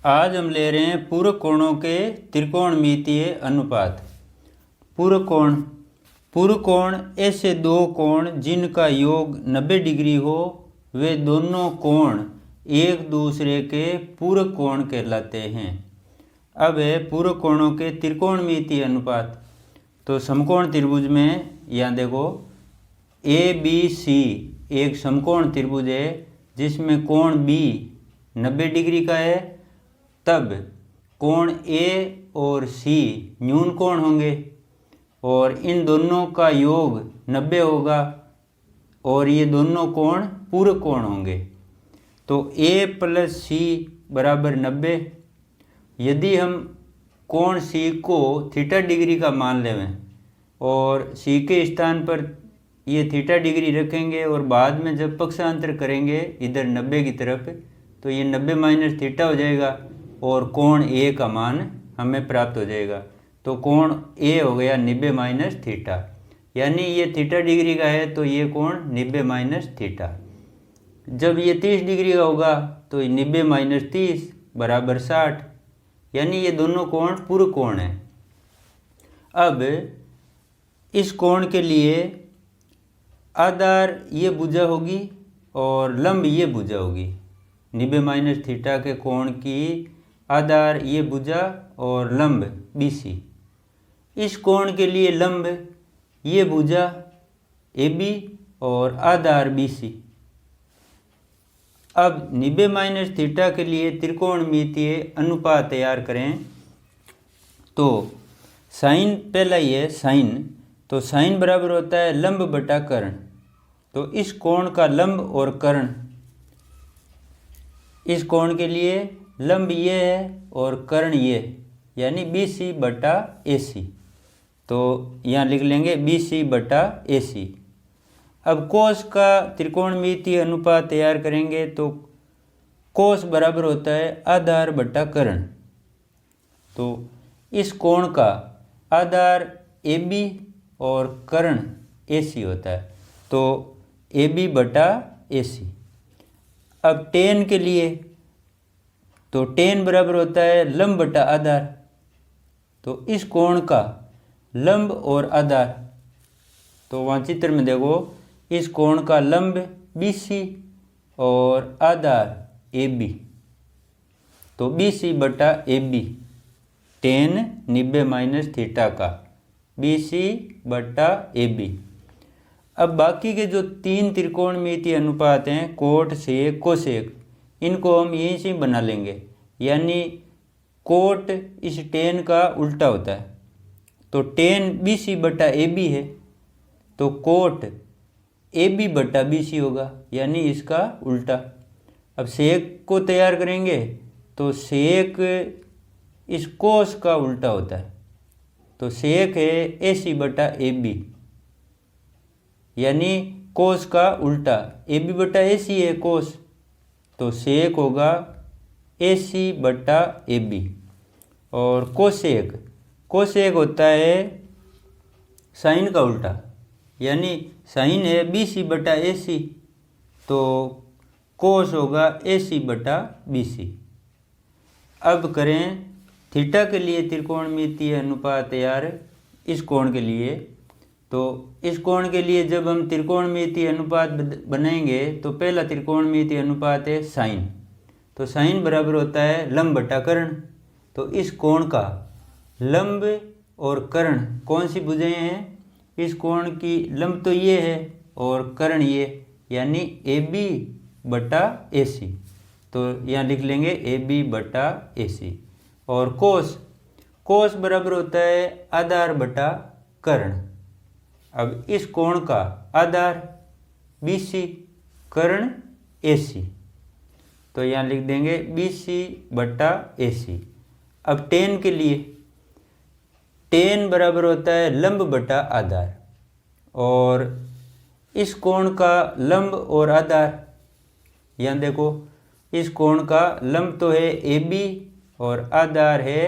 आज हम ले रहे हैं पूरक कोणों के त्रिकोणमितीय अनुपात। पूरक कोण। पूरक कोण ऐसे दो कोण जिनका योग 90 डिग्री हो, वे दोनों कोण एक दूसरे के पूरक कोण कहलाते हैं। अब है पूरक कोणों के त्रिकोणमितीय अनुपात। तो समकोण त्रिभुज में यहाँ देखो ABC एक समकोण त्रिभुज है जिसमें कोण B 90 डिग्री का है, तब कोण A और C न्यून कोण होंगे और इन दोनों का योग 90 होगा और ये दोनों कोण पूरक कोण होंगे। तो A + C बराबर 90। यदि हम कोण C को थीटा डिग्री का मान लें और C के स्थान पर ये थीटा डिग्री रखेंगे और बाद में जब पक्षांतर करेंगे इधर 90 की तरफ, तो ये 90 - थीटा हो जाएगा और कोण A का मान हमें प्राप्त हो जाएगा। तो कोण A हो गया 90 - थीटा, यानी ये थीटा डिग्री का है तो ये कोण 90 - थीटा। जब ये 30 डिग्री का होगा तो 90 - 30 बराबर 60, यानी ये दोनों कोण पूरक कोण हैं। अब इस कोण के लिए आधार ये भुजा होगी और लंब ये भुजा होगी। 90 - थीटा के कोण की आधार ये भुजा और लंब BC। इस कोण के लिए लंब ये भुजा AB और आधार BC। अब 90 - थीटा के लिए त्रिकोणमितीय अनुपात तैयार करें। तो साइन पहला ही है साइन, तो साइन बराबर होता है लंब बटा कर्ण। तो इस कोण का लंब और कर्ण, इस कोण के लिए लंब ये है और कर्ण ये, यानी BC बटा AC। तो यहाँ लिख लेंगे BC बटा AC। अब कोस का त्रिकोणमितीय अनुपात तैयार करेंगे तो कोस बराबर होता है आधार बटा कर्ण। तो इस कोण का आधार AB और कर्ण AC होता है, तो AB बटा AC। अब टेन के लिए, तो टेन बराबर होता है लंब बटा आधार। तो इस कोण का लंब और आधार, तो वहाँ चित्र में देखो इस कोण का लंब BC और आधार AB, तो BC बटा AB टेन 90 - थीटा का BC बटा AB। अब बाकी के जो तीन त्रिकोणमितीय अनुपात हैं कोट सेक कोसेक, इनको हम यहीं से बना लेंगे, यानी कोट इस टेन का उल्टा होता है। तो टेन BC बटा AB है तो कोट AB बटा BC होगा, यानी इसका उल्टा। अब सेक को तैयार करेंगे तो सेक इस कोस का उल्टा होता है, तो सेक है AC बटा AB, यानी कोस का उल्टा। AB बटा AC है कोस, तो सेक होगा AC बटा AB। और कोसेक, कोसेक होता है साइन का उल्टा, यानी साइन है BC बटा AC, तो कोस होगा AC बटा BC। अब करें थीटा के लिए त्रिकोणमितीय अनुपात तैयार इस कोण के लिए। तो इस कोण के लिए जब हम त्रिकोणमितीय अनुपात बनाएंगे तो पहला त्रिकोणमितीय अनुपात है साइन। तो साइन बराबर होता है लंब बटा कर्ण। तो इस कोण का लंब और कर्ण कौन सी भुजाएं हैं? इस कोण की लंब तो ये है और कर्ण ये, यानी AB बटा AC। तो यहाँ लिख लेंगे AB बटा AC। और कोस, कोस बराबर होता है आधार बटा कर्ण। अब इस कोण का आधार BC, कर्ण AC, तो यहाँ लिख देंगे BC बटा AC। अब टेन के लिए, टेन बराबर होता है लंब बटा आधार, और इस कोण का लंब और आधार, यहाँ देखो इस कोण का लंब तो है AB और आधार है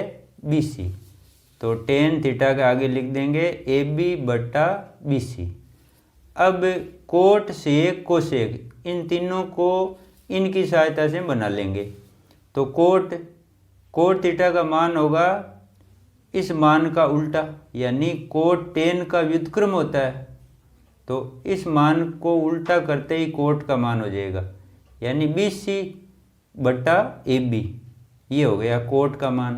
BC, तो टेन थीटा के आगे लिख देंगे AB बटा BC। अब कोट सेक कोसेक इन तीनों को इनकी सहायता से बना लेंगे। तो कोट कोट थीटा का मान होगा इस मान का उल्टा, यानी कोट टेन का व्युत्क्रम होता है, तो इस मान को उल्टा करते ही कोट का मान हो जाएगा, यानी BC/AB। ये हो गया कोट का मान,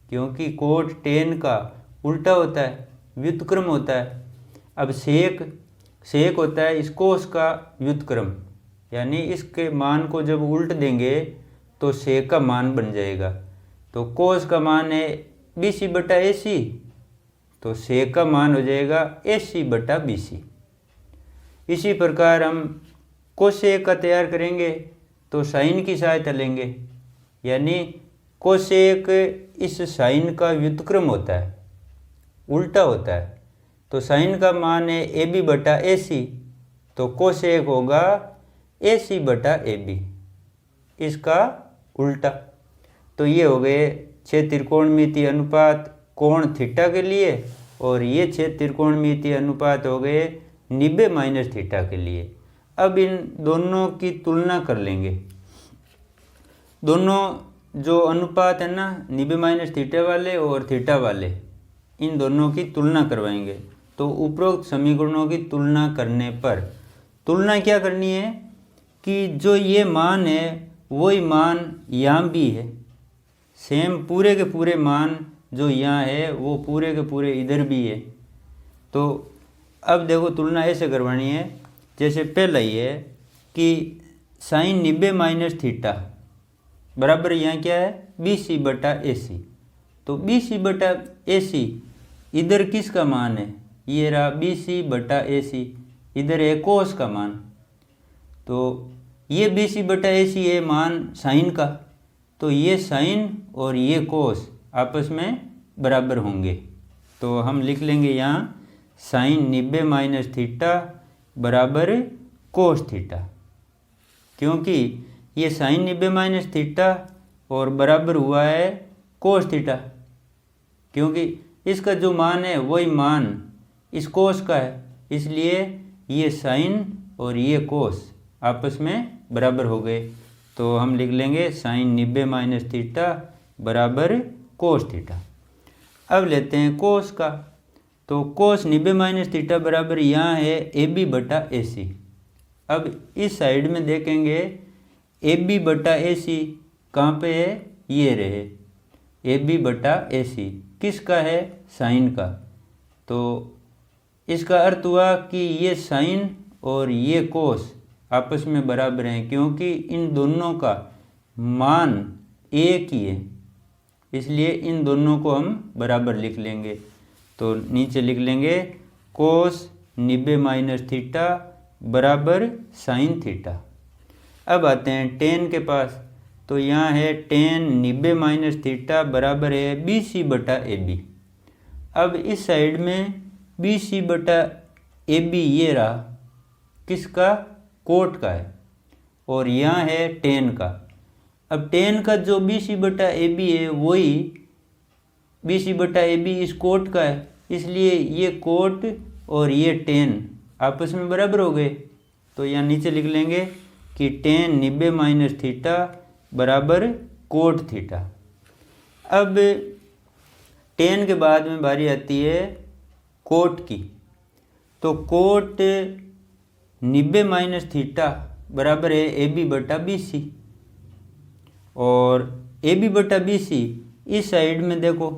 क्योंकि कोट टेन का उल्टा होता है, व्युत्क्रम होता है। अब सेक होता है इस कोस का व्युत्क्रम, यानी इसके मान को जब उल्ट देंगे तो सेक का मान बन जाएगा। तो कोस का मान है BC/AC, तो सेक का मान हो जाएगा AC/BC। इसी प्रकार हम कोसेक का तैयार करेंगे तो साइन की सहायता लेंगे, यानी कोसेक इस साइन का व्युत्क्रम होता है, उल्टा होता है। तो साइन का मान है AB/AC, तो कोसेक होगा AC/AB, इसका उल्टा। तो ये हो गए 6 त्रिकोणमितीय अनुपात कोण थीटा के लिए, और ये 6 त्रिकोणमितीय अनुपात हो गए 90 - थीटा के लिए। अब इन दोनों की तुलना कर लेंगे। दोनों जो अनुपात है ना 90 - थीटा वाले और थीटा वाले, इन दोनों की तुलना करवाएंगे। तो उपरोक्त समीकरणों की तुलना करने पर तुलना क्या करनी है कि जो ये मान है वही मान यहाँ भी है, सेम पूरे के पूरे मान जो यहाँ है वो पूरे के पूरे इधर भी है। तो अब देखो तुलना ऐसे करवानी है, जैसे पहला ये है कि साइन 90 - थीटा बराबर यहाँ क्या है BC/AC। तो BC/AC इधर किसका मान है, ये रहा BC/AC, इधर है कोस का मान। तो ये BC/AC है मान साइन का, तो ये साइन और ये कोस आपस में बराबर होंगे। तो हम लिख लेंगे यहाँ साइन 90 - थीटा बराबर कोस थीटा, क्योंकि ये साइन 90 - थीटा और बराबर हुआ है कोस थीटा, क्योंकि इसका जो मान है वही मान इस कोस का है, इसलिए ये साइन और ये कोस आपस में बराबर हो गए। तो हम लिख लेंगे साइन 90 - थीटा बराबर कोस थीटा। अब लेते हैं कोस का, तो कोस 90 - थीटा बराबर यहाँ है AB/AC। अब इस साइड में देखेंगे AB/AC कहाँ पे है, ये रहे AB/AC किसका है, साइन का। तो इसका अर्थ हुआ कि ये साइन और ये कोस आपस में बराबर हैं, क्योंकि इन दोनों का मान एक ही है, इसलिए इन दोनों को हम बराबर लिख लेंगे। तो नीचे लिख लेंगे कोस 90 - थीटा बराबर साइन थीटा। अब आते हैं टेन के पास, तो यहाँ है टेन 90 - थीटा बराबर है BC/AB। अब इस साइड में BC/AB ये रहा किसका, कोट का है, और यहाँ है टेन का। अब टेन का जो BC/AB है वही BC/AB इस कोट का है, इसलिए ये कोट और ये टेन आपस में बराबर हो गए। तो यहाँ नीचे लिख लेंगे कि टेन 90 - थीटा बराबर कोट थीटा। अब टेन के बाद में बारी आती है कोट की, तो कोट 90 - थीटा बराबर है AB/BC, और AB/BC इस साइड में देखो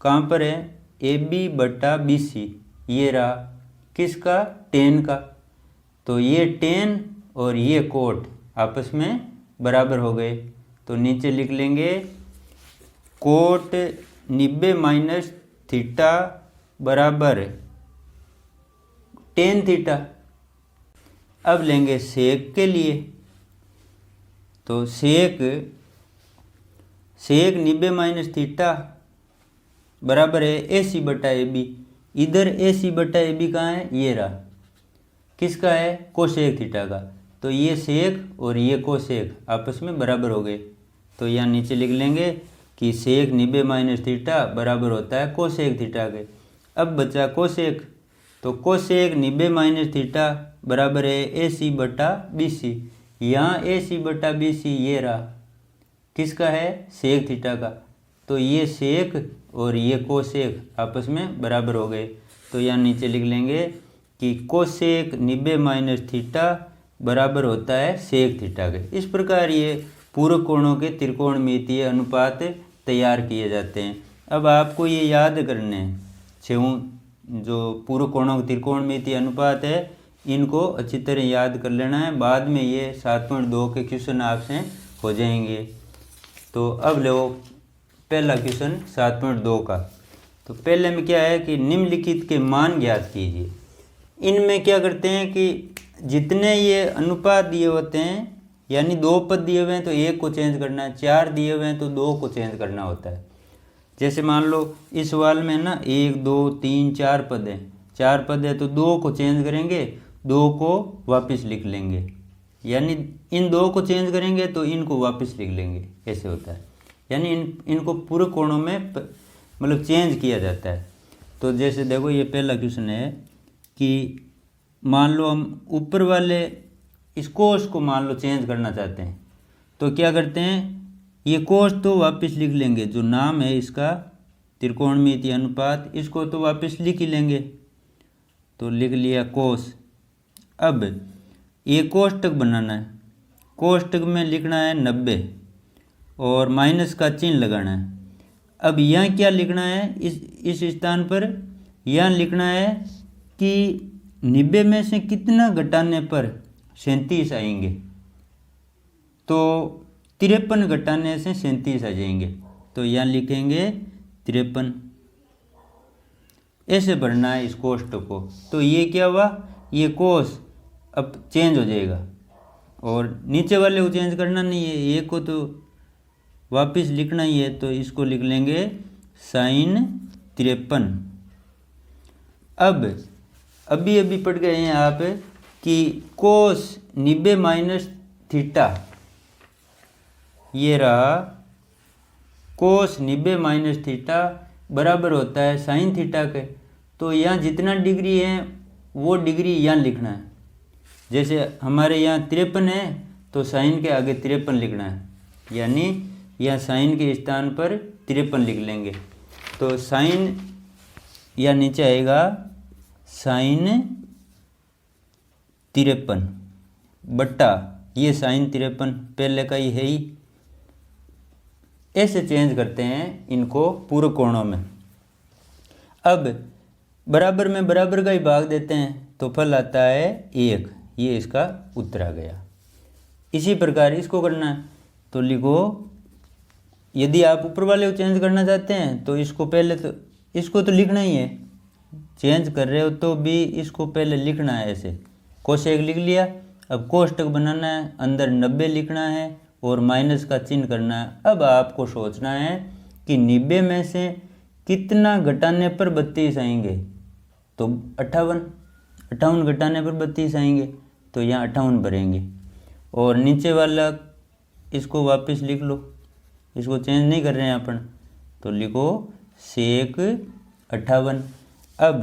कहाँ पर है, AB/BC ये रहा किसका, टेन का। तो ये टेन और ये कोट आपस में बराबर हो गए। तो नीचे लिख लेंगे कोट 90 - थीटा बराबर टेन थीटा। अब लेंगे सेक के लिए, तो सेक 90 - थीटा बराबर है AC/AB। इधर AC/AB कहाँ है, ये रहा किसका है, कोसेक थीटा का। तो ये सेक और ये कोसेक आपस में बराबर हो गए। तो यहाँ नीचे लिख लेंगे कि सेक 90 - थीटा बराबर होता है कोसेक थीटा के। अब बचा कोसेक, तो कोसेक 90 - थीटा बराबर है AC/BC। यहाँ AC/BC ये रहा किसका है, सेक थीटा का। तो ये सेक और ये कोसेक आपस में बराबर हो गए। तो यहाँ नीचे लिख लेंगे कि कोसेक 90 माइनस थीटा बराबर होता है सेक थीटा के। इस प्रकार ये पूरक कोणों के त्रिकोणमितीय अनुपात तैयार किए जाते हैं। अब आपको ये याद करने हैं, जो पूरक कोणों के त्रिकोणमितीय अनुपात है इनको अच्छी तरह याद कर लेना है। बाद में ये 7.2 के क्वेश्चन आपसे हो जाएंगे। तो अब लो पहला क्वेश्चन 7.2 का। तो पहले में क्या है कि निम्नलिखित के मान ज्ञात कीजिए। इनमें क्या करते हैं कि जितने ये अनुपात दिए होते हैं, यानी 2 पद दिए हुए हैं तो 1 को चेंज करना है, 4 दिए हुए हैं तो 2 को चेंज करना होता है। जैसे मान लो इस सवाल में ना 1 2 3 4 पद हैं, 4 पद है तो 2 को चेंज करेंगे, 2 को वापस लिख लेंगे, यानी इन 2 को चेंज करेंगे तो इनको वापस लिख लेंगे, ऐसे होता है। यानी इनको पूरक कोणों में मतलब चेंज किया जाता है। तो जैसे देखो ये पहला क्वेश्चन है कि मान लो हम ऊपर वाले इस कोष को मान लो चेंज करना चाहते हैं, तो क्या करते हैं, ये कोष तो वापस लिख लेंगे, जो नाम है इसका त्रिकोणमितीय अनुपात, इसको तो वापस लिख ही लेंगे। तो लिख लिया कोष। अब ये कोष्टक बनाना है, कोष्टक में लिखना है 90 और माइनस का चिन्ह लगाना है। अब यहाँ क्या लिखना है, इस स्थान पर यहाँ लिखना है कि 90 में से कितना घटाने पर 37 आएंगे। तो 53 घटाने से 37 आ जाएंगे। तो यहाँ लिखेंगे 53, ऐसे भरना है इस कोष्टक को। तो ये क्या हुआ, ये कोष अब चेंज हो जाएगा और नीचे वाले को चेंज करना नहीं है, ये को तो वापस लिखना ही है। तो इसको लिख लेंगे sin 53। अब अभी पढ़ गए हैं आप कि कोस 90 माइनस थीटा, ये रहा कोस 90 माइनस थीटा बराबर होता है साइन थीटा के। तो यहाँ जितना डिग्री है वो डिग्री यहाँ लिखना है। जैसे हमारे यहाँ 53 है तो साइन के आगे 53 लिखना है, यानी यहाँ साइन के स्थान पर 53 लिख लेंगे। तो साइन या नीचे आएगा साइन 53 बट्टा ये साइन 53 पहले का ही है ही। ऐसे चेंज करते हैं इनको पूरक कोणों में। अब बराबर में बराबर का ही भाग देते हैं तो फल आता है 1, ये इसका उत्तर आ गया। इसी प्रकार इसको करना है। तो लिखो, यदि आप ऊपर वाले को चेंज करना चाहते हैं तो इसको पहले तो इसको तो लिखना ही है, चेंज कर रहे हो तो भी इसको पहले लिखना है। ऐसे कोसेक लिख लिया। अब कोष्टक बनाना है, अंदर 90 लिखना है और माइनस का चिन्ह करना है। अब आपको सोचना है कि 90 में से कितना घटाने पर 32 आएंगे। तो 58 घटाने पर 32 आएंगे, तो यहाँ 58 भरेंगे और नीचे वाला इसको वापस लिख लो, इसको चेंज नहीं कर रहे हैं अपन। तो लिखो सेक 58। अब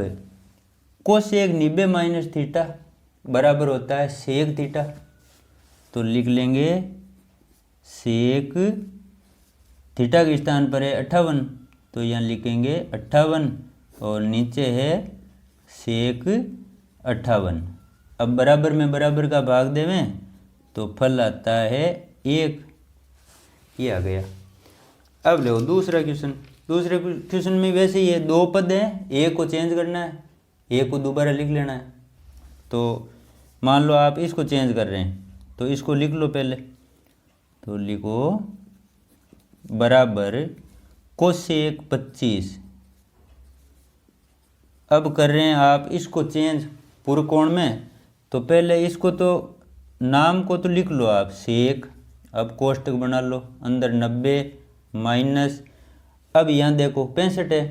कोसेक 90 माइनस थीटा बराबर होता है सेक थीटा। तो लिख लेंगे सेक थीटा के स्थान पर है 58, तो यहाँ लिखेंगे 58 और नीचे है सेक 58। अब बराबर में बराबर का भाग देवें तो फल आता है 1, ये आ गया। अब लो दूसरा क्वेश्चन। दूसरे क्वेश्चन में वैसे ही है, 2 पद हैं, 1 को चेंज करना है, 1 को दोबारा लिख लेना है। तो मान लो आप इसको चेंज कर रहे हैं तो इसको लिख लो पहले। तो लिखो बराबर कोसेक 25। अब कर रहे हैं आप इसको चेंज पूरे कोण में, तो पहले इसको तो नाम को तो लिख लो आप सेक। अब कोष्टक बना लो, अंदर 90 माइनस, अब यहाँ देखो 65 है,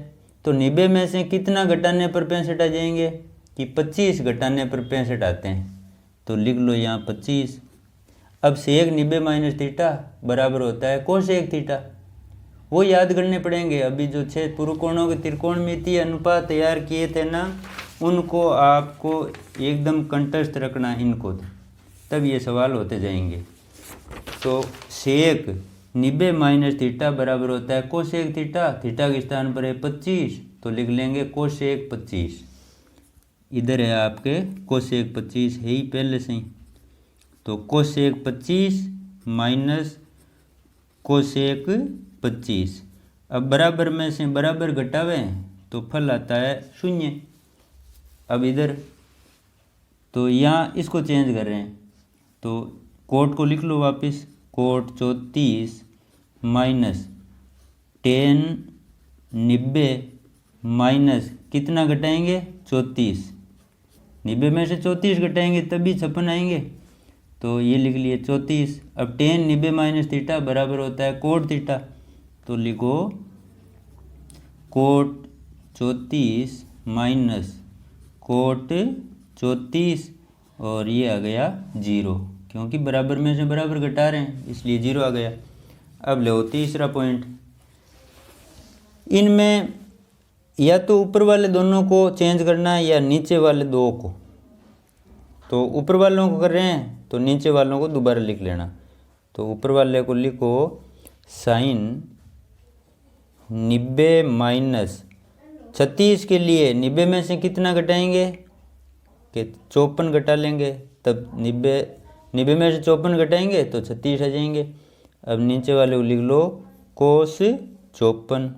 तो 90 में से कितना घटाने पर 65 आ जाएंगे कि 25 घटाने पर 65 आते हैं। तो लिख लो यहाँ 25। अब सेक 90 माइनस थीटा बराबर होता है कोसेक थीटा, वो याद करने पड़ेंगे। अभी जो 6 पूरक कोणों के त्रिकोणमितीय अनुपात तैयार किए थे ना, उनको आपको एकदम कंठस्थ रखना इनको, तब ये सवाल होते जाएंगे। तो सेक 90 माइनस थीटा बराबर होता है कोसेक थीटा। थीटा के स्थान पर है 25, तो लिख लेंगे कोसेक 25। इधर है आपके कोसेक 25 है ही पहले से ही, तो कोसेक 25 माइनस कोसेक 25। अब बराबर में से बराबर घटावे तो फल आता है 0। अब इधर तो यहाँ इसको चेंज कर रहे हैं, तो कोट को लिख लो वापस, कोट 34 माइनस टेन 90 माइनस कितना घटाएंगे 34, 90 में से 34 घटाएंगे तभी 56 आएंगे, तो ये लिख लिए 34। अब टेन 90 माइनस थीटा बराबर होता है कोट थीटा, तो लिखो कोट 34 माइनस कोट 34 और ये आ गया 0, क्योंकि बराबर में से बराबर घटा रहे हैं इसलिए 0 आ गया। अब लो तीसरा पॉइंट, इनमें या तो ऊपर वाले दोनों को चेंज करना है या नीचे वाले दो को। तो ऊपर वालों को कर रहे हैं तो नीचे वालों को दोबारा लिख लेना। तो ऊपर वाले को लिखो साइन 90 माइनस 36 के लिए 90 में से कितना घटाएंगे कि 54 घटा लेंगे, तब 90 में से 54 घटाएंगे तो 36 आ जाएंगे। अब नीचे वाले को लिख लो कोस 54,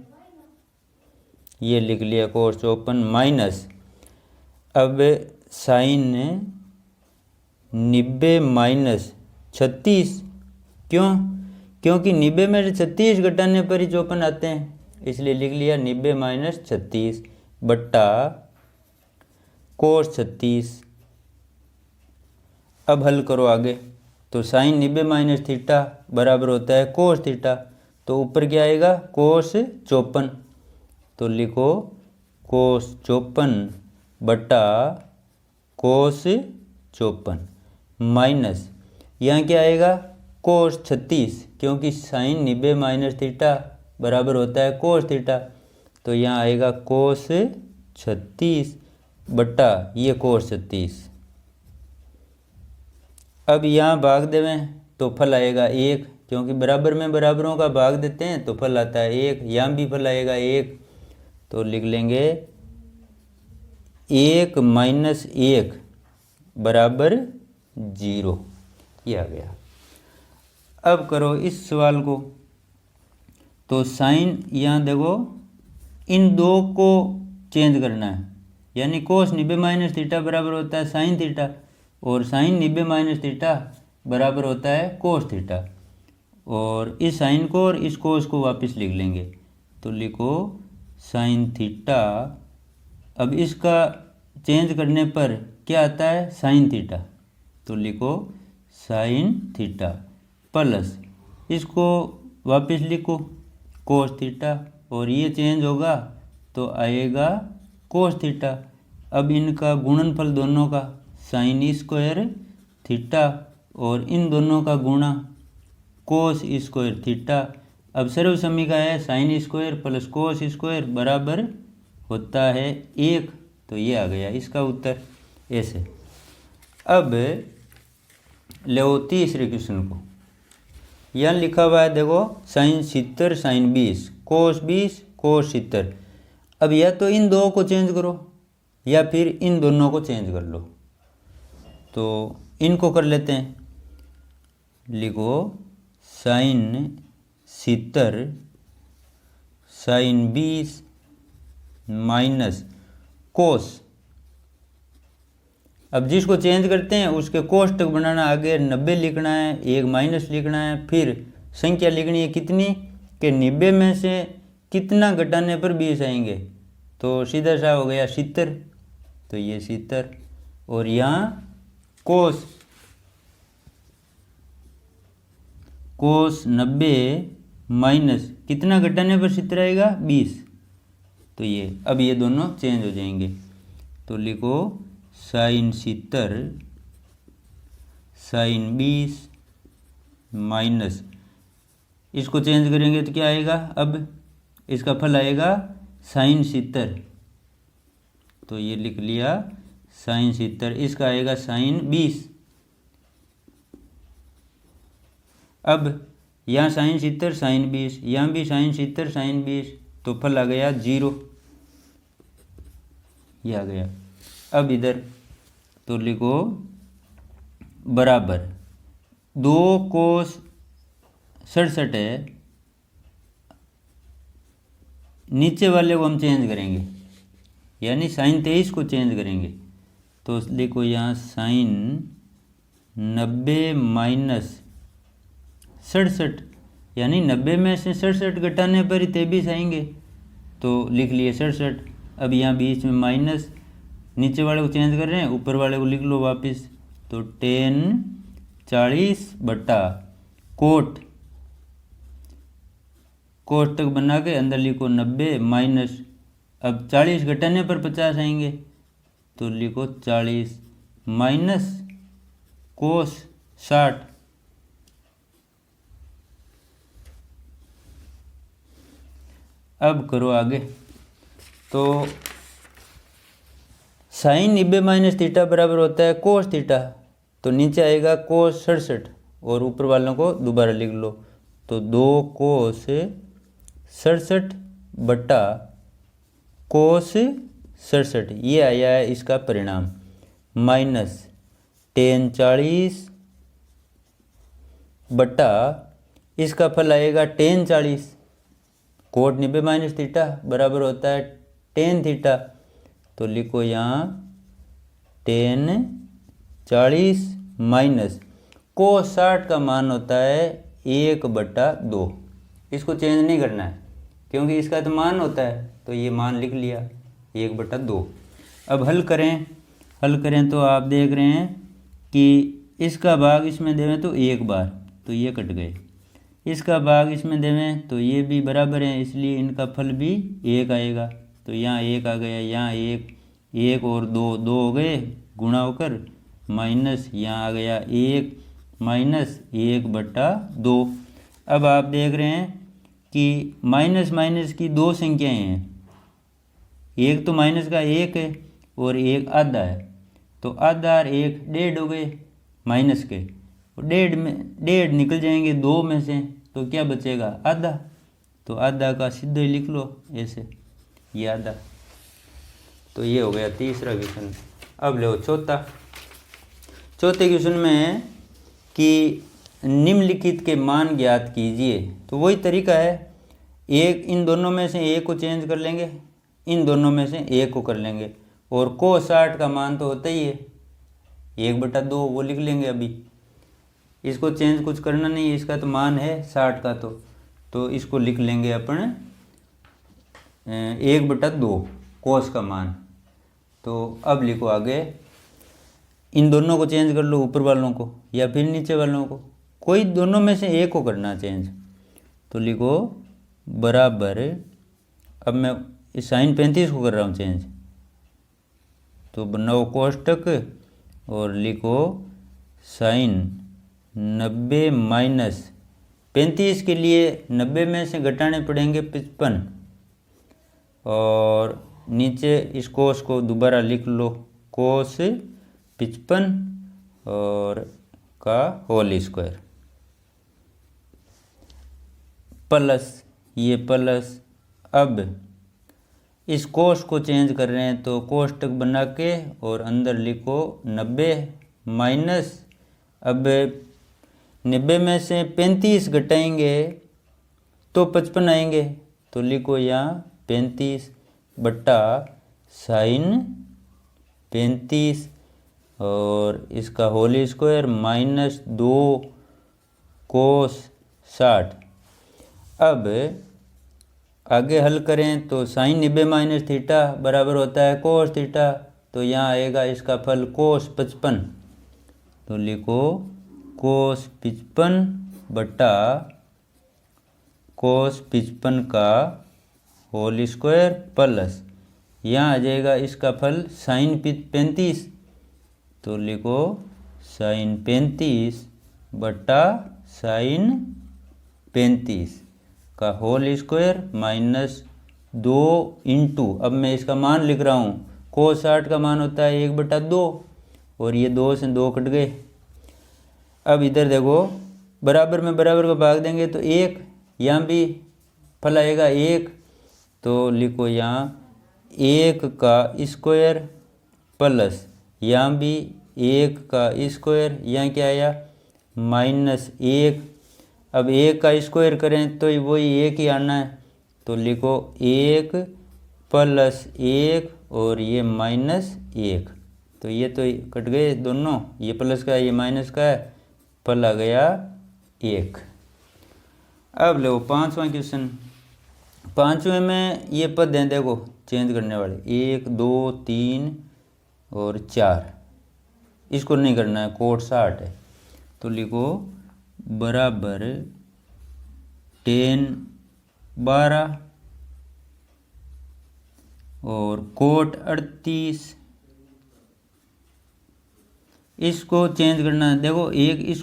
ये लिख लिया कोस 54 माइनस, अब साइन 90 माइनस 36, क्योंकि 90 में से 36 घटाने पर ही 54 आते हैं, इसलिए लिख लिया 90 माइनस 36 बट्टा कोस 36। अब हल करो आगे, तो साइन 90 माइनस थीटा बराबर होता है कोस थीटा, तो ऊपर क्या आएगा कोस 54, तो लिखो कोस 54 बट्टा कोस 54 माइनस यहाँ क्या आएगा कोस 36, क्योंकि साइन 90 माइनस थीटा बराबर होता है कोस थीटा, तो यहाँ आएगा कोस 36 बट्टा ये कोस 36। अब यहाँ भाग देवें तो फल आएगा 1, क्योंकि बराबर में बराबरों का भाग देते हैं तो फल आता है 1, यहाँ भी फल आएगा 1, तो लिख लेंगे 1 माइनस 1 बराबर 0, ये आ गया। अब करो इस सवाल को, तो साइन यहाँ देखो इन दो को चेंज करना है, यानी कोस 90 माइनस थीटा बराबर होता है साइन थीटा और साइन 90 माइनस थीटा बराबर होता है कोस थीटा, और इस साइन को और इस कोस को वापस लिख लेंगे, तो लिखो साइन थीटा। अब इसका चेंज करने पर क्या आता है साइन थीटा, तो लिखो साइन थीटा प्लस इसको वापस लिखो कोस थीटा, और ये चेंज होगा तो आएगा कोस थीटा। अब इनका गुणनफल दोनों का साइन स्क्वायर थीटा और इन दोनों का गुणा कोस स्क्वायर थीटा। अब सर्वसमी का है sine square plus cos square बराबर होता है 1, तो ये आ गया इसका उत्तर ऐसे। अब लो तीसरे क्वेश्चन को, यहाँ लिखा हुआ है देखो साइन 70 साइन 20 कोस 70। अब या तो इन दो को चेंज करो या फिर इन दोनों को चेंज कर लो, तो इनको कर लेते हैं। लिखो साइन 70 साइन 20 माइनस कोस, अब जिसको चेंज करते हैं उसके कोष्टक बनाना, आगे 90 लिखना है, एक माइनस लिखना है, फिर संख्या लिखनी है कितनी कि 90 में से कितना घटाने पर 20 आएंगे, तो सीधा सा हो गया 70, तो ये 70। और यहाँ कोस 90 माइनस कितना घटाने पर 70 आएगा 20, तो ये अब ये दोनों चेंज हो जाएंगे, तो लिखो साइन 70 साइन 20 माइनस इसको चेंज करेंगे तो क्या आएगा, अब इसका फल आएगा साइन 70, तो ये लिख लिया साइन 70, इसका आएगा साइन 20। अब यहाँ साइन 70 साइन 20, यहाँ भी साइन 70 साइन 20, तो फल आ गया 0, ये आ गया। अब इधर तो लिखो बराबर 2 कोस 67 है, नीचे वाले को हम चेंज करेंगे, यानी साइन 23 को चेंज करेंगे। तो देखो यहाँ साइन 90 माइनस 67, यानी 90 में से 67 घटाने पर ही 23 आएंगे, तो लिख लिए 67। अब यहाँ बीच में माइनस, नीचे वाले को चेंज कर रहे हैं, ऊपर वाले को लिख लो वापस। तो 10 40 बटा कोष्टक बना के अंदर लिखो 90 माइनस, अब 40 घटाने पर 50 आएंगे, तो लिखो 40 माइनस कोस 60। अब करो आगे। तो साइन 90 माइनस थीटा बराबर होता है कोस थीटा, तो नीचे आएगा कोस 67 और ऊपर वालों को दोबारा लिख लो। तो 2 कोस 67 बटा कोस 67, ये आया है इसका परिणाम, माइनस 10 40 बटा इसका फल आएगा 10 40, कोट 90 माइनस थीटा बराबर होता है 10 थीटा, तो लिखो यहाँ 10 40 माइनस कोस 60 का मान होता है 1/2। इसको चेंज नहीं करना है क्योंकि इसका तो मान होता है, तो ये मान लिख लिया 1/2। अब हल करें तो आप देख रहे हैं कि इसका भाग इसमें देवें तो 1 बार, तो ये कट गए, इसका भाग इसमें देवें तो ये भी बराबर है, इसलिए इनका फल भी 1 आएगा। तो यहाँ 1 आ गया, यहाँ 1 और 2 हो गए गुणा होकर, माइनस यहाँ आ गया 1 माइनस 1/2। अब आप देख रहे हैं कि माइनस माइनस की 2 संख्याएं हैं, एक तो माइनस का 1 है और एक आधा है, तो आधा और 1 1.5 हो गए माइनस के, 1.5 निकल जाएंगे 2 में से, तो क्या बचेगा आधा, तो आधा का सीधे ही लिख लो ऐसे, ये आधा। तो ये हो गया तीसरा क्वेश्चन। अब लो चौथे क्वेश्चन में है कि निम्नलिखित के मान ज्ञात कीजिए। तो वही तरीका है, एक इन दोनों में से एक को चेंज कर लेंगे, इन दोनों में से एक को कर लेंगे, और कोस 60 का मान तो होता ही है 1/2, वो लिख लेंगे। अभी इसको चेंज कुछ करना नहीं है, इसका तो मान है 60 का, तो इसको लिख लेंगे अपन 1/2 कोस का मान। तो अब लिखो आगे, इन दोनों को चेंज कर लो, ऊपर वालों को या फिर नीचे वालों को, कोई दोनों में से एक को करना चेंज। तो लिखो बराबर, अब मैं इस साइन 35 को कर रहा हूँ चेंज, तो बनाओ कोष्टक और लिखो साइन 90 माइनस 35 के लिए 90 में से घटाने पड़ेंगे 55, और नीचे इस कोस को दोबारा लिख लो कोस 55 और का होल स्क्वायर, प्लस ये प्लस। अब इस कोस को चेंज कर रहे हैं, तो कोष्टक बना के और अंदर लिखो 90 माइनस, अब 90 में से 35 घटाएंगे तो 55 आएंगे, तो लिखो यहाँ 35 बटा साइन 35 और इसका होल स्क्वायर माइनस 2 कोस 60। अब आगे हल करें तो साइन 90 माइनस थीटा बराबर होता है कोस थीटा, तो यहाँ आएगा इसका फल कोस 55, तो लिखो कोस 55 बटा कोस 55 का होल स्क्वायर प्लस, यहाँ आ जाएगा इसका फल साइन 35, तो लिखो साइन 35 बटा साइन 35 का होल स्क्वायर माइनस 2 इंटू, अब मैं इसका मान लिख रहा हूँ, कोस 60 का मान होता है 1/2 और ये 2 से 2 कट गए। अब इधर देखो बराबर में बराबर को भाग देंगे तो 1, यहाँ भी फल आएगा 1, तो लिखो यहाँ 1 का स्क्वायर प्लस यहाँ भी 1 का स्क्वायर, यहाँ क्या आया -1। अब 1 का स्क्वायर करें तो वही 1 ही आना है, तो लिखो 1 + 1 और ये -1, तो ये तो कट गए दोनों, ये प्लस का है ये माइनस का है, फल आ गया 1। अब लो 5वां क्वेश्चन। 5वें में ये पद हैं, देखो चेंज करने वाले 1 2 3 और 4, इसको नहीं करना है, कोट 60 है, तो लिखो बराबर 10 12 और कोट 38, इसको चेंज करना है। देखो एक इस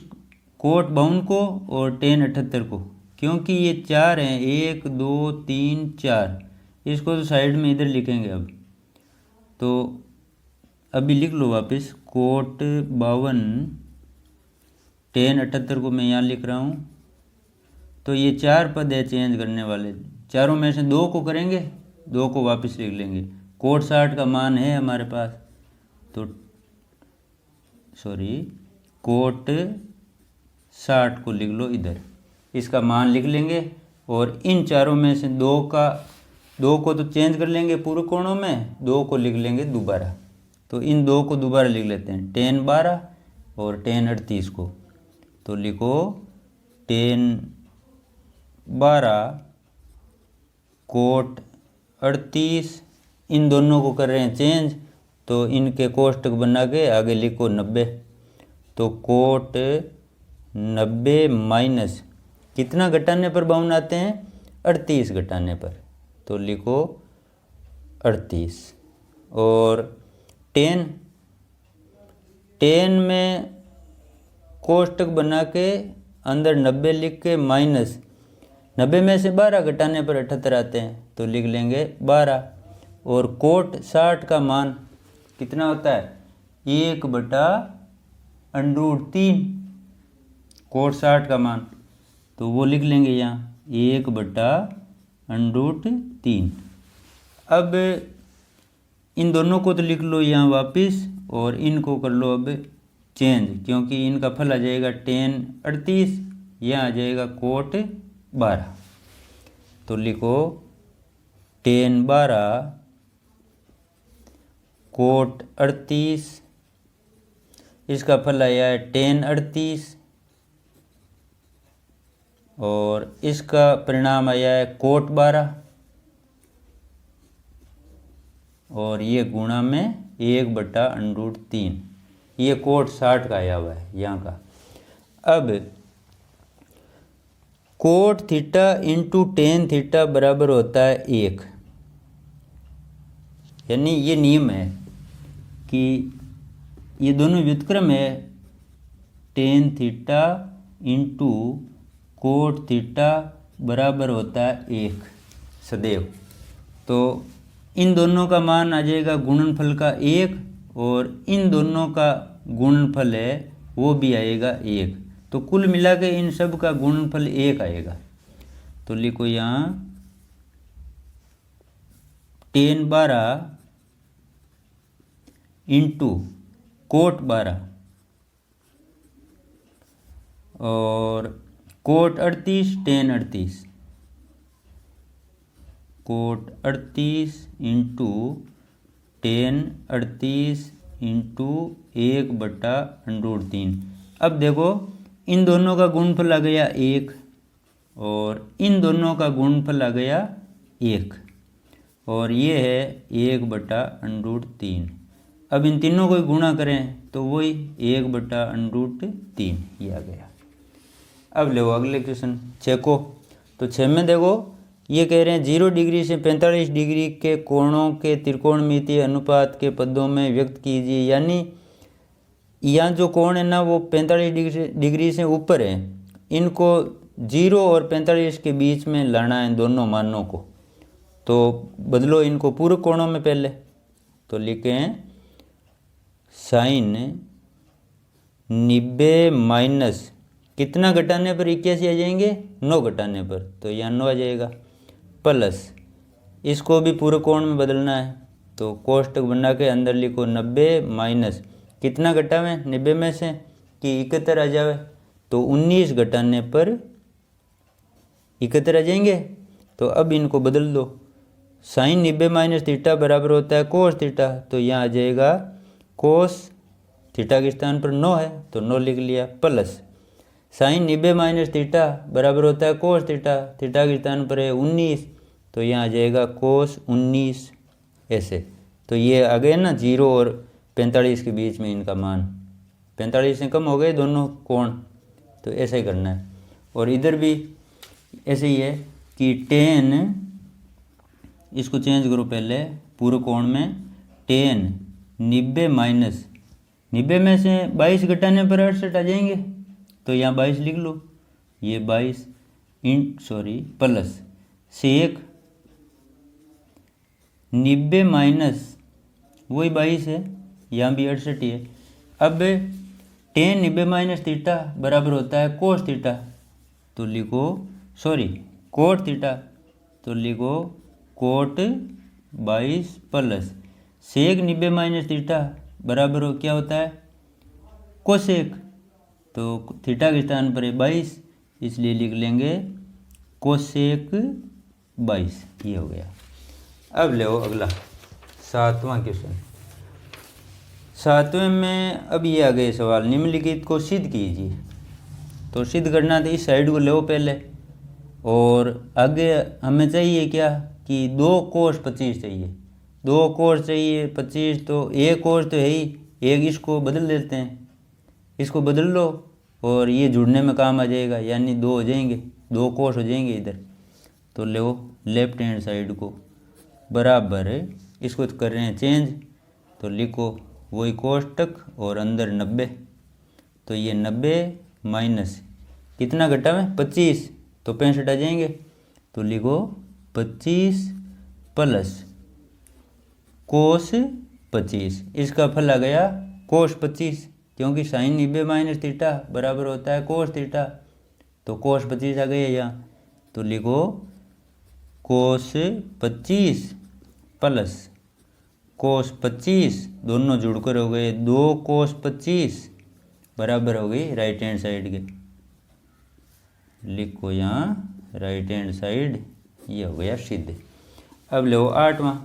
कोट 52 को और 10 78 को, क्योंकि ये 4 हैं 1 2 3 4, इसको तो साइड में इधर लिखेंगे। अब तो अभी लिख लो वापस, कोट 52 10 78 को मैं यहाँ लिख रहा हूँ। तो ये 4 पद है चेंज करने वाले, चारों में से 2 को करेंगे, 2 को वापस लिख लेंगे। कोट 60 का मान है हमारे पास, तो कोट 60 को लिख लो इधर, इसका मान लिख लेंगे। और इन चारों में से 2 को तो चेंज कर लेंगे पूरे कोणों में, 2 को लिख लेंगे दोबारा। तो इन 2 को दोबारा लिख लेते हैं, 10 12 और 10 38 को, तो लिखो 10 12 कोट 38, इन दोनों को कर रहे हैं चेंज, तो इनके कोष्टक बना के आगे लिखो 90, तो कोट 90 माइनस कितना घटाने पर 52 आते हैं, 38 घटाने पर, तो लिखो 38। और 10 में कोष्टक बना के अंदर 90 लिख के माइनस 90 में से 12 घटाने पर 78 आते हैं, तो लिख लेंगे 12। और कोट 60 का मान कितना होता है, 1/√3 कोट 60 का मान, तो वो लिख लेंगे यहाँ 1/√3। अब इन दोनों को तो लिख लो यहाँ वापस, और इनको कर लो अब चेंज, क्योंकि इनका फल आ जाएगा 10 38, यहाँ आ जाएगा कोट 12, तो लिखो 10 12 कोट 38, इसका फल आया है 10 38, और इसका परिणाम आया है कोट 12, और ये गुणा में 1/√3, ये कोट 60 का आया हुआ है यहाँ का। अब cot theta into tan theta बराबर होता है 1, यानी ये नियम है कि ये दोनों व्युत्क्रम है, tan theta into cot theta बराबर होता है 1 सदैव। तो इन दोनों का मान आ जाएगा गुणनफल का 1, और इन दोनों का गुणनफल है वो भी आएगा 1, तो कुल मिला के इन सब का गुणनफल 1 आएगा। तो लिखो यहाँ 10 12 इंटू कोट 12 और कोट 38 10 38, कोट 38 इंटू 10 38 इंटू 1/√3। अब देखो इन दोनों का गुणनफल आ गया 1, और इन दोनों का गुणनफल आ गया 1, और ये है 1/√3। अब इन तीनों को गुणा करें तो वही 1/√3 ये आ गया। अब लो अगले क्वेश्चन 6 को, तो 6 में देखो ये कह रहे हैं 0 डिग्री से 45 डिग्री के कोणों के त्रिकोणमितीय अनुपात के पदों में व्यक्त कीजिए। यानी यहाँ जो कोण है ना वो 45 डिग्री से ऊपर है, इनको 0 और 45 के बीच में लाना है दोनों मानों को। तो बदलो इनको पूरे कोणों में पहले, तो लिखे हैं sin 90 माइनस कितना घटाने पर 81 आ जाएंगे, 9 घटाने पर, तो यहाँ 9 आ जाएगा। प्लस इसको भी पूरे कोण में बदलना है, तो कोष्टक बना के अंदर लिखो 90 माइनस कितना घटावें 90 में से कि 71 आ जावे, तो 19 घटाने पर 71 आ जाएंगे। तो अब इनको बदल दो, साइन 90 माइनस थीटा बराबर होता है कोस थीटा, तो यहाँ आ जाएगा कोस थीटा के स्थान पर 9 है तो 9 लिख लिया। प्लस साइन 90 माइनस थीटा बराबर होता है कोस थीटा, थीटा के स्थान पर है 19, तो यहाँ आ जाएगा कोस 19 ऐसे। तो ये आ गए ना 0 और 45 के बीच में इनका मान, 45 से कम हो गए दोनों कोण, तो ऐसा ही करना है। और इधर भी ऐसे ही है कि टेन, इसको चेंज करो पहले पूरे कोण में, टेन 90 माइनस 90 में से 22 घटाने पर 68 आ जाएंगे, तो यहाँ 22 लिख लो, ये 22 प्लस सेक 90 माइनस वही 22 है, यहाँ भी 68 ही है। अब टेन 90 माइनस थीटा बराबर होता है कोस थीटा, तो लिखो कोट थीटा, तो लिखो cot 22 plus sec 90 minus theta बराबर हो क्या होता है कोसेक, तो थीटा के स्थान पर है 22, इसलिए लिख लेंगे कोसेक 22, ये हो गया। अब ले अगला 7वां क्वेश्चन। 7वें में अब ये आ गए सवाल, निम्नलिखित को सिद्ध कीजिए। तो सिद्ध करना तो इस साइड को लो पहले, और आगे हमें चाहिए क्या कि 2 कोस 25 चाहिए, 2 कोस चाहिए 25, तो एक कोस तो है ही, एक इसको बदल देते हैं, इसको बदल लो और ये जुड़ने में काम आ जाएगा, यानी 2 हो जाएंगे, 2 कोस हो जाएंगे इधर। तो लो लेफ्ट हैंड साइड को बराबर है, इसको तो कर रहे हैं चेंज, तो लिखो वही कोष्टक और अंदर 90, तो ये 90 माइनस कितना घटावें 25, तो 65 आ जाएंगे, तो लिखो 25 प्लस कोस 25, इसका फल आ गया कोस 25, क्योंकि साइन 90 माइनस थीटा बराबर होता है कोस थीटा, तो कोस 25 आ गया यहाँ, तो लिखो कोस 25 प्लस कोस 25, दोनों जुड़कर हो गए 2 कोस 25 बराबर हो गई राइट हैंड साइड के, लिखो यहाँ राइट हैंड साइड, ये हो गया सिद्ध। अब लो 8वां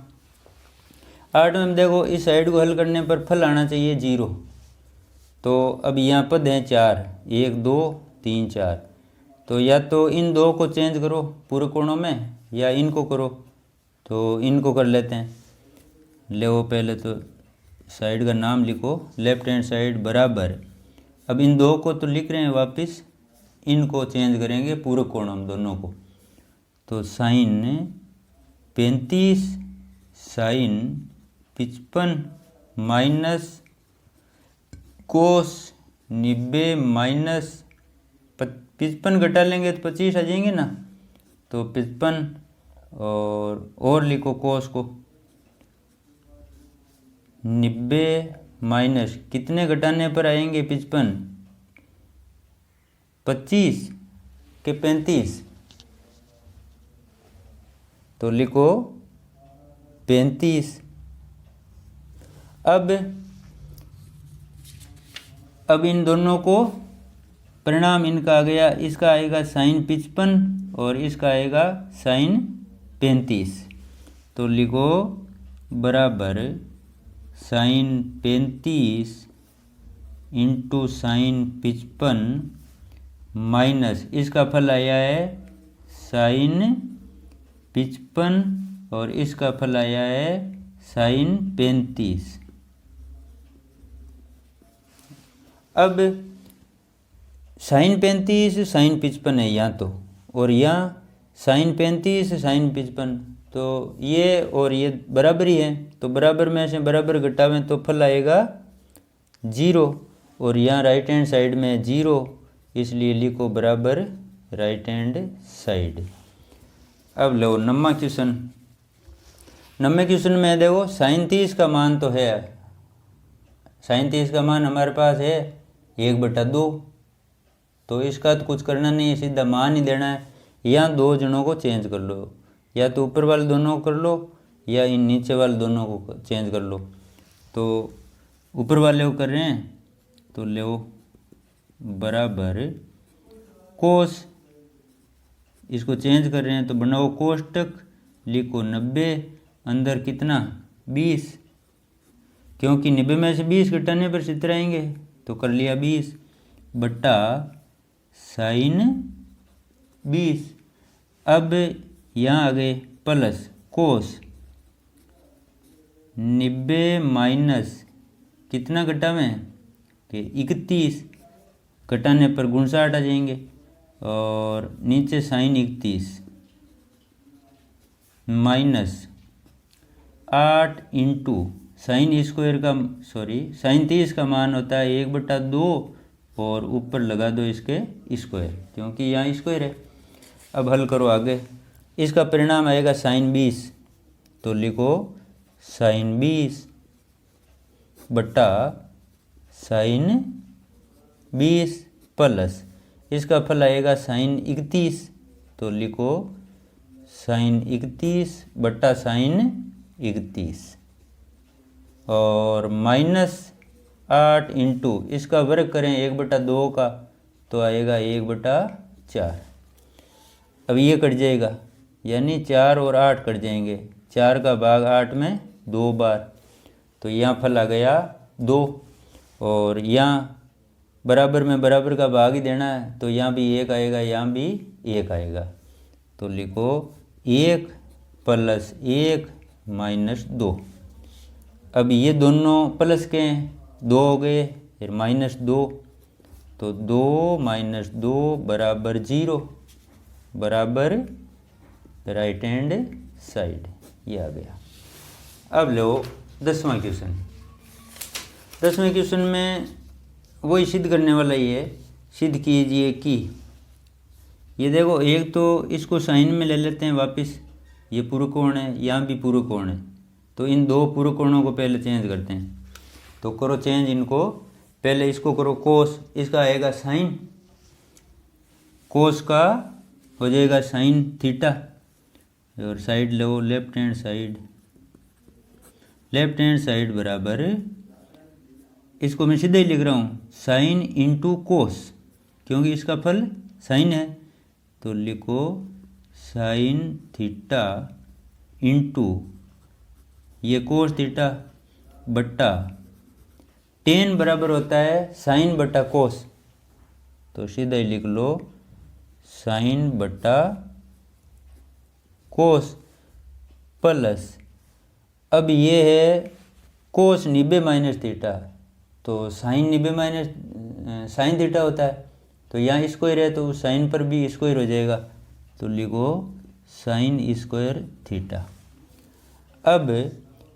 में देखो इस साइड को हल करने पर फल आना चाहिए 0, तो अब यहाँ पद हैं 4, 1 2 3 4, तो या तो इन 2 को चेंज करो पूरे कोणों में या इनको करो, तो इनको कर लेते हैं। ले पहले तो साइड का नाम लिखो लेफ्ट हैंड साइड बराबर, अब इन 2 को तो लिख रहे हैं वापस, इनको चेंज करेंगे पूरे कोणों में दोनों को, तो sine 35 sine 55 minus cos 90 minus 55 घटा लेंगे तो 25 आ जाएंगे ना, तो 55 और लिखो कोस को 90 माइनस कितने घटाने पर आएंगे 55, 25 के 35, तो लिखो 35। अब इन दोनों को परिणाम इनका आ गया, इसका आएगा साइन 55 और इसका आएगा साइन 35, तो लिखो बराबर साइन 35 इंटू साइन 55 माइनस इसका फल आया है साइन 55 और इसका फल आया है साइन 35। अब साइन 35 साइन 55 है यहाँ तो, और यहाँ साइन 35 साइन 55, तो ये और ये बराबर ही है, तो बराबर में से बराबर घटावें तो फल आएगा 0, और यहाँ राइट हैंड साइड में 0, इसलिए लिखो बराबर राइट हैंड साइड। अब लो 9वां क्वेश्चन। 9वें क्वेश्चन में देखो साइन 30 का मान तो है, साइन 30 का मान हमारे पास है 1/2, तो इसका तो कुछ करना नहीं है, सीधा मान ही देना है। यहाँ दो जनों को चेंज कर लो, या तो ऊपर वाले दोनों को कर लो या इन नीचे वाले दोनों को चेंज कर लो। तो ऊपर वाले को कर रहे हैं तो ले बराबर कोस, इसको चेंज कर रहे हैं तो बनाओ कोष्टक, लिखो 90, अंदर कितना 20, क्योंकि 90 में से 20 घटाने पर चित्र आएंगे तो कर लिया 20 बट्टा साइन 20। अब यहाँ आ गए प्लस कोस 90 माइनस कितना घटा में कि 31, घटाने पर 59 आ जाएंगे और नीचे sine 31 minus 8 into sine square का साइन 30 का मान होता है 1/2 और ऊपर लगा दो इसके स्क्वायर, क्योंकि यहाँ स्क्वायर है। अब हल करो आगे, इसका परिणाम आएगा साइन 20, तो लिखो साइन 20 बट्टा साइन 20 प्लस इसका फल आएगा साइन 31, तो लिखो साइन 31 बट्टा साइन 31 और माइनस 8 इंटू इसका वर्ग करें 1/2 का तो आएगा 1/4। अब ये कट जाएगा, यानी 4 और 8 कट जाएंगे, 4 का भाग 8 में 2 बार, तो यहाँ फल आ गया 2। और यहाँ बराबर में बराबर का भाग ही देना है, तो यहाँ भी 1 आएगा, यहाँ भी 1 आएगा, तो लिखो 1 प्लस 1 माइनस 2। अब ये दोनों प्लस के हैं, 2 हो गए, फिर माइनस 2, तो 2 माइनस 2 बराबर 0, बराबर राइट हैंड साइड, ये आ गया। अब लो 10वां क्वेश्चन। 10वें क्वेश्चन में वही सिद्ध करने वाला ही है। सिद्ध कीजिए कि ये देखो, एक तो इसको साइन में ले लेते हैं वापस, ये पूर्ण कोण है, यहाँ भी पूर्ण कोण है, तो इन दो पूर्ण कोणों को पहले चेंज करते हैं। तो करो चेंज इनको, पहले इसको करो कोस, इसका आएगा साइन, कोस का हो जाएगा साइन थीटा, और साइड लो left hand side, left hand side बराबर, इसको मैं सीधे ही लिख रहा हूँ साइन इंटू कोस, क्योंकि इसका फल साइन है, तो लिखो साइन थीटा इंटू ये कोस थीटा बट्टा टेन बराबर होता है साइन बट्टा कोस, तो सीधा ही लिख लो साइन बट्टा कोस प्लस, अब ये है कोस 90 माइनस थीटा, तो साइन 90 माइनस साइन थीटा होता है, तो यहाँ स्क्वायर है तो साइन पर भी स्क्वायर हो जाएगा, तो लिखो साइन स्क्वायर थीटा। अब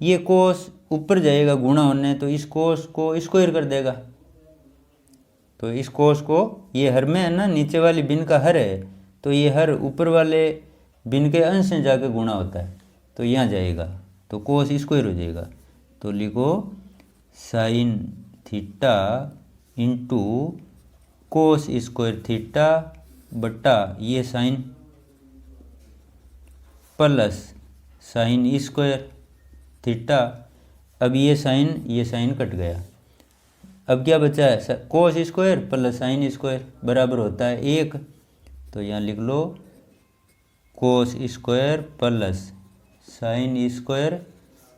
ये कोस ऊपर जाएगा गुणा होने, तो इस कोस को स्क्वायर कर देगा, तो इस कोस को, ये हर में है ना, नीचे वाली बिन का हर है, तो ये हर ऊपर वाले बिन के अंश में जाकर गुणा होता है, तो यहाँ जाएगा, तो कोस स्क्वायर हो जाएगा, तो लिखो sine theta into cos square theta बट्टा ये sine plus sine square theta. अब ये साइन कट गया, अब क्या बचा है, cos square plus sine square बराबर होता है 1, तो यहाँ लिख लो cos square plus sine square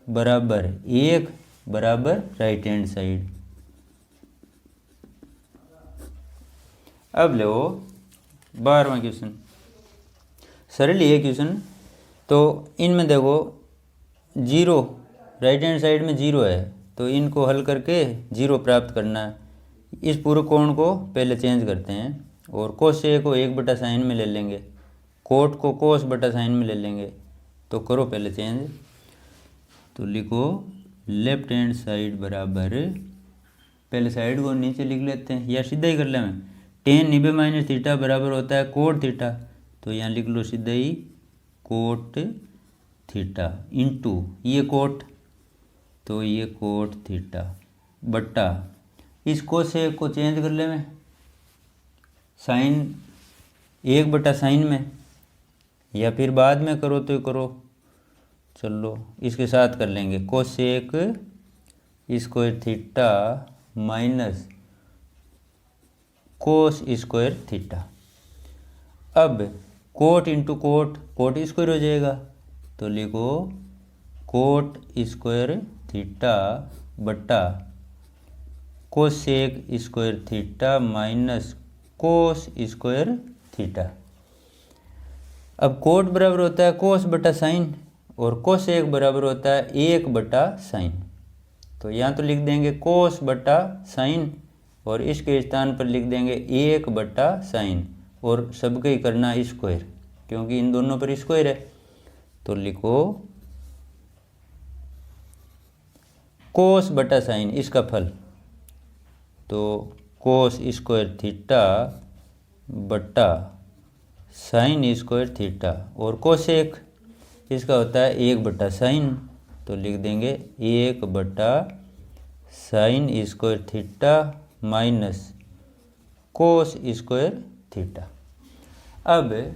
बराबर 1 बराबर राइट हैंड साइड। अब लो 12वां क्वेश्चन, सरल है क्वेश्चन, तो इनमें देखो 0 राइट हैंड साइड में 0 है, तो इनको हल करके 0 प्राप्त करना है। इस पूरे कोण को पहले चेंज करते हैं और कोस से को 1 बटा साइन में ले लेंगे, कोट को कोस बटा साइन में ले लेंगे, तो करो पहले चेंज, तो लिखो लेफ्ट हैंड साइड बराबर, पहले साइड को नीचे लिख लेते हैं या सीधा ही कर ले, मैं टेन 90 माइनस थीटा बराबर होता है कोट थीटा, तो यहाँ लिख लो सीधा ही कोट थीटा इंटू ये कोट, तो ये कोट थीटा बट्टा इस कोस से को चेंज कर ले, मैं साइन 1/sin में, या फिर बाद में करो तो करो, चलो इसके साथ कर लेंगे cosec square theta minus cos square theta. अब cot into cot, cot square हो जाएगा, तो लिखो कोट स्क्वायर थीटा बटा cosec square theta minus cos square theta. अब कोट बराबर होता है कोस बटा साइन और कोसेक बराबर होता है 1/sin। तो यहाँ तो लिख देंगे कोस बटा साइन और इसके स्थान पर लिख देंगे 1/sin और सबके ही करना स्क्वायर, क्योंकि इन दोनों पर स्क्वायर है। तो लिखो कोस बटा साइन इसका फल, तो कोस स्क्वायर थीटा बटा साइन स्क्वायर थीटा, और कोसेक इसका होता है 1/sin, तो लिख देंगे 1/sin square theta minus cos square theta. अब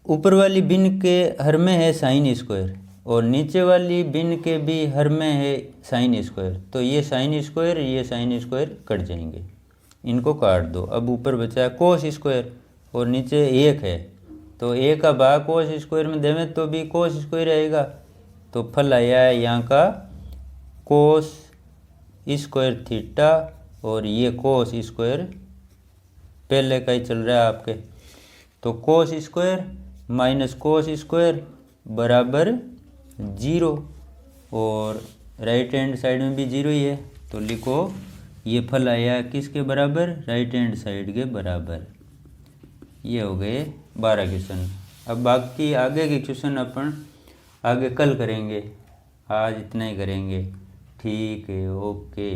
ऊपर वाली भिन्न के हर में है साइन स्क्वायर और नीचे वाली भिन्न के भी हर में है साइन स्क्वायर, तो ये साइन स्क्वायर कट जाएंगे, इनको काट दो। अब ऊपर बचा है कोस स्क्वायर और नीचे 1 है, तो 1 का भाग कोस स्क्वायर में देवें तो भी कोस स्क्वायर आएगा, तो फल आया है यहाँ का कोस स्क्वायर थीटा, और ये कोस स्क्वायर पहले का ही चल रहा है आपके, तो cos square minus cos square बराबर 0, और राइट हैंड साइड में भी 0 ही है, तो लिखो ये फल आया किसके बराबर, राइट हैंड साइड के बराबर। ये हो गए 12 क्वेश्चन। अब बाकी आगे के क्वेश्चन अपन आगे कल करेंगे, आज इतना ही करेंगे। ठीक है, ओके।